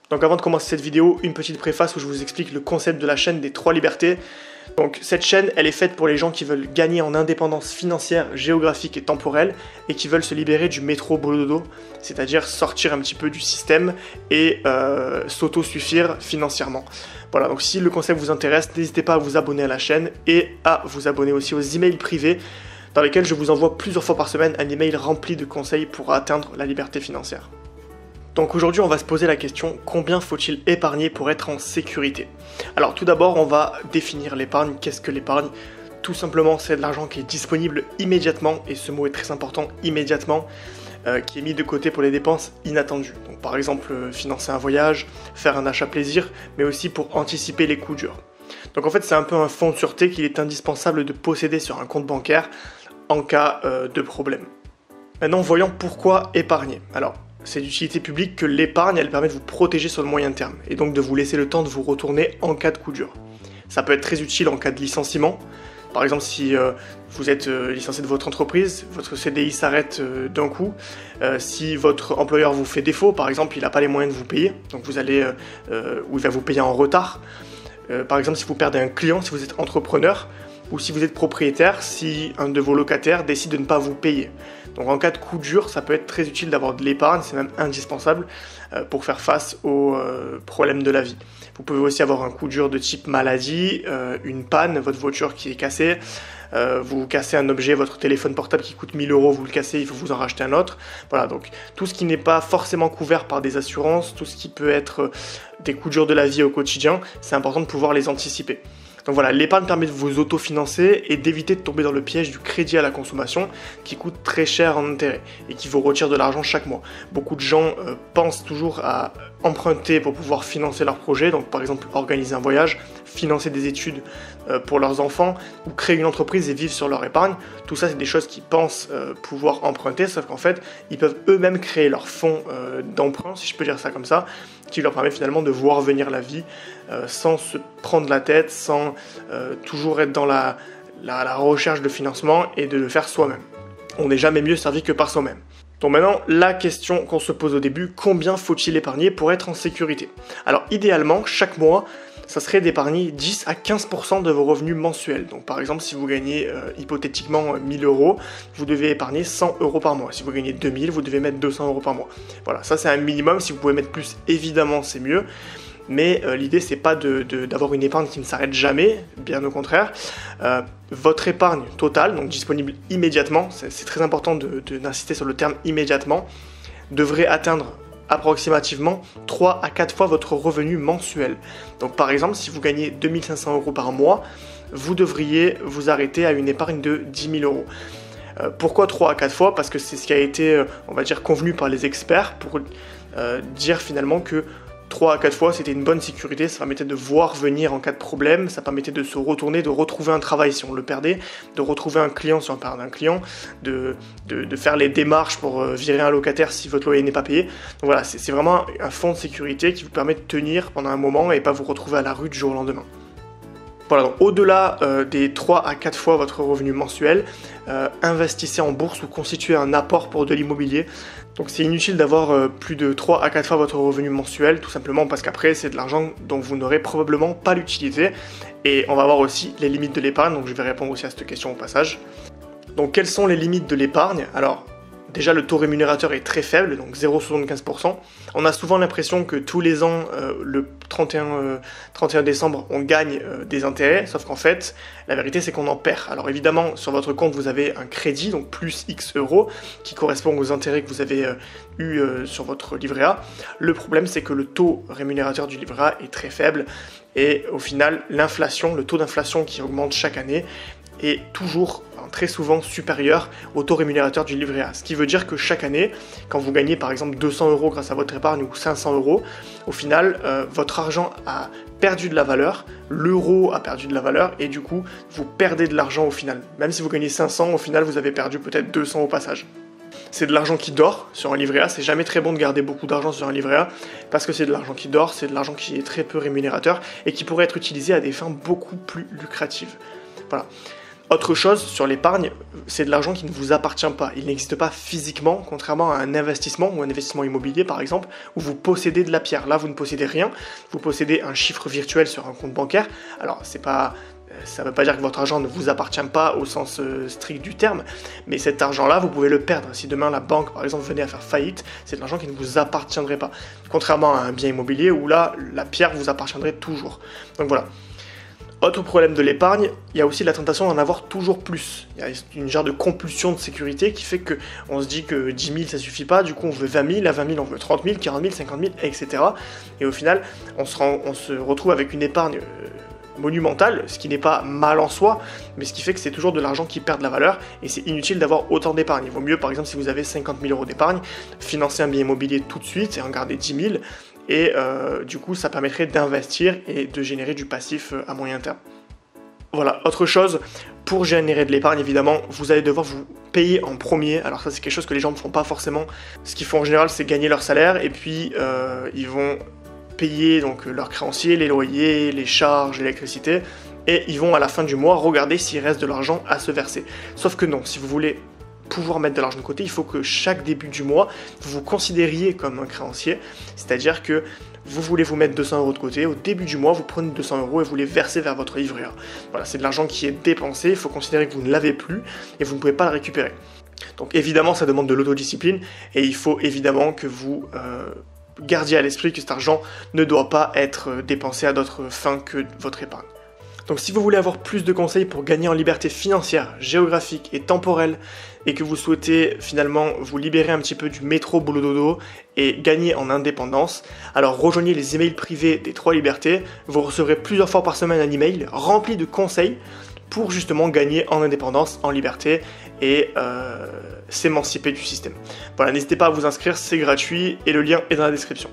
Donc avant de commencer cette vidéo, une petite préface où je vous explique le concept de la chaîne des 3 libertés. Donc cette chaîne, elle est faite pour les gens qui veulent gagner en indépendance financière, géographique et temporelle et qui veulent se libérer du métro boulot dodo, c'est-à-dire sortir un petit peu du système et s'auto-suffire financièrement. Voilà, donc si le concept vous intéresse, n'hésitez pas à vous abonner à la chaîne et à vous abonner aussi aux emails privés dans lesquels je vous envoie plusieurs fois par semaine un email rempli de conseils pour atteindre la liberté financière. Donc aujourd'hui on va se poser la question, combien faut-il épargner pour être en sécurité? Alors tout d'abord on va définir l'épargne. Qu'est-ce que l'épargne? Tout simplement c'est de l'argent qui est disponible immédiatement, et ce mot est très important, immédiatement, qui est mis de côté pour les dépenses inattendues. Donc par exemple financer un voyage, faire un achat plaisir, mais aussi pour anticiper les coups durs. Donc en fait c'est un peu un fonds de sûreté qu'il est indispensable de posséder sur un compte bancaire en cas de problème. Maintenant voyons pourquoi épargner. Alors c'est d'utilité publique que l'épargne, elle permet de vous protéger sur le moyen terme, et donc de vous laisser le temps de vous retourner en cas de coup dur. Ça peut être très utile en cas de licenciement. Par exemple, si vous êtes licencié de votre entreprise, votre CDI s'arrête d'un coup, si votre employeur vous fait défaut, par exemple, il n'a pas les moyens de vous payer, donc vous allez, ou il va vous payer en retard. Par exemple, si vous perdez un client, si vous êtes entrepreneur, ou si vous êtes propriétaire, si un de vos locataires décide de ne pas vous payer. Donc en cas de coup dur, ça peut être très utile d'avoir de l'épargne, c'est même indispensable pour faire face aux problèmes de la vie. Vous pouvez aussi avoir un coup dur de type maladie, une panne, votre voiture qui est cassée, vous cassez un objet, votre téléphone portable qui coûte 1000 €, vous le cassez, il faut vous en racheter un autre. Voilà, donc tout ce qui n'est pas forcément couvert par des assurances, tout ce qui peut être des coups durs de la vie au quotidien, c'est important de pouvoir les anticiper. Donc voilà, l'épargne permet de vous autofinancer et d'éviter de tomber dans le piège du crédit à la consommation qui coûte très cher en intérêt et qui vous retire de l'argent chaque mois. Beaucoup de gens pensent toujours à emprunter pour pouvoir financer leurs projets, donc par exemple organiser un voyage, financer des études pour leurs enfants ou créer une entreprise et vivre sur leur épargne. Tout ça c'est des choses qu'ils pensent pouvoir emprunter, sauf qu'en fait ils peuvent eux-mêmes créer leur fonds d'emprunt, si je peux dire ça comme ça, qui leur permet finalement de voir venir la vie sans se prendre la tête, sans toujours être dans la recherche de financement et de le faire soi-même. On n'est jamais mieux servi que par soi-même. Donc maintenant, la question qu'on se pose au début, combien faut-il épargner pour être en sécurité? Alors idéalement, chaque mois, ça serait d'épargner 10 à 15% de vos revenus mensuels. Donc par exemple, si vous gagnez hypothétiquement 1000 €, vous devez épargner 100 € par mois. Si vous gagnez 2000, vous devez mettre 200 € par mois. Voilà, ça c'est un minimum. Si vous pouvez mettre plus, évidemment, c'est mieux. Mais l'idée, c'est pas d'avoir une épargne qui ne s'arrête jamais, bien au contraire. Votre épargne totale, donc disponible immédiatement, c'est très important d'insister sur le terme immédiatement, devrait atteindre approximativement 3 à 4 fois votre revenu mensuel. Donc par exemple, si vous gagnez 2500 € par mois, vous devriez vous arrêter à une épargne de 10 000 €. Pourquoi 3 à 4 fois? Parce que c'est ce qui a été, on va dire, convenu par les experts pour dire finalement que 3 à 4 fois, c'était une bonne sécurité, ça permettait de voir venir en cas de problème, ça permettait de se retourner, de retrouver un travail si on le perdait, de retrouver un client si on perd un client, de faire les démarches pour virer un locataire si votre loyer n'est pas payé. Donc voilà, c'est vraiment un fonds de sécurité qui vous permet de tenir pendant un moment et pas vous retrouver à la rue du jour au lendemain. Voilà, donc au-delà des 3 à 4 fois votre revenu mensuel, investissez en bourse ou constituez un apport pour de l'immobilier. Donc c'est inutile d'avoir plus de 3 à 4 fois votre revenu mensuel, tout simplement parce qu'après c'est de l'argent dont vous n'aurez probablement pas l'utilité. Et on va voir aussi les limites de l'épargne, donc je vais répondre aussi à cette question au passage. Donc quelles sont les limites de l'épargne? Alors déjà le taux rémunérateur est très faible, donc 0,75%. On a souvent l'impression que tous les ans, le 31 décembre, on gagne des intérêts, sauf qu'en fait, la vérité c'est qu'on en perd. Alors évidemment, sur votre compte, vous avez un crédit, donc plus X euros, qui correspond aux intérêts que vous avez eu sur votre livret A. Le problème, c'est que le taux rémunérateur du livret A est très faible, et au final, l'inflation, le taux d'inflation qui augmente chaque année, est toujours, très souvent, supérieur au taux rémunérateur du livret A. Ce qui veut dire que chaque année, quand vous gagnez par exemple 200 € grâce à votre épargne ou 500 €, au final, votre argent a perdu de la valeur, l'euro a perdu de la valeur, et du coup, vous perdez de l'argent au final. Même si vous gagnez 500, au final, vous avez perdu peut-être 200 au passage. C'est de l'argent qui dort sur un livret A, c'est jamais très bon de garder beaucoup d'argent sur un livret A, parce que c'est de l'argent qui dort, c'est de l'argent qui est très peu rémunérateur, et qui pourrait être utilisé à des fins beaucoup plus lucratives. Voilà. Autre chose sur l'épargne, c'est de l'argent qui ne vous appartient pas. Il n'existe pas physiquement, contrairement à un investissement ou un investissement immobilier par exemple, où vous possédez de la pierre. Là, vous ne possédez rien, vous possédez un chiffre virtuel sur un compte bancaire. Alors, ça ne veut pas dire que votre argent ne vous appartient pas au sens strict du terme, mais cet argent-là, vous pouvez le perdre. Si demain la banque, par exemple, venait à faire faillite, c'est de l'argent qui ne vous appartiendrait pas. Contrairement à un bien immobilier où là, la pierre vous appartiendrait toujours. Donc voilà. Autre problème de l'épargne, il y a aussi la tentation d'en avoir toujours plus. Il y a une genre de compulsion de sécurité qui fait qu'on se dit que 10 000 ça suffit pas, du coup on veut 20 000, à 20 000 on veut 30 000, 40 000, 50 000, etc. Et au final, on se retrouve avec une épargne monumentale, ce qui n'est pas mal en soi, mais ce qui fait que c'est toujours de l'argent qui perd de la valeur, et c'est inutile d'avoir autant d'épargne. Il vaut mieux, par exemple, si vous avez 50 000 euros d'épargne, financer un bien immobilier tout de suite et en garder 10 000, et du coup ça permettrait d'investir et de générer du passif à moyen terme. Voilà, autre chose, pour générer de l'épargne évidemment, vous allez devoir vous payer en premier. Alors ça c'est quelque chose que les gens ne font pas forcément. Ce qu'ils font en général c'est gagner leur salaire et puis ils vont payer donc leurs créanciers, les loyers, les charges, l'électricité, et ils vont à la fin du mois regarder s'il reste de l'argent à se verser. Sauf que non, si vous voulez pouvoir mettre de l'argent de côté, il faut que chaque début du mois, vous vous considériez comme un créancier, c'est-à-dire que vous voulez vous mettre 200 euros de côté, au début du mois, vous prenez 200 euros et vous les versez vers votre livret A. Voilà, c'est de l'argent qui est dépensé, il faut considérer que vous ne l'avez plus et vous ne pouvez pas le récupérer. Donc évidemment, ça demande de l'autodiscipline et il faut évidemment que vous gardiez à l'esprit que cet argent ne doit pas être dépensé à d'autres fins que votre épargne. Donc si vous voulez avoir plus de conseils pour gagner en liberté financière, géographique et temporelle, et que vous souhaitez finalement vous libérer un petit peu du métro boulot dodo et gagner en indépendance, alors rejoignez les emails privés des 3 libertés, vous recevrez plusieurs fois par semaine un email rempli de conseils pour justement gagner en indépendance, en liberté et s'émanciper du système. Voilà, n'hésitez pas à vous inscrire, c'est gratuit et le lien est dans la description.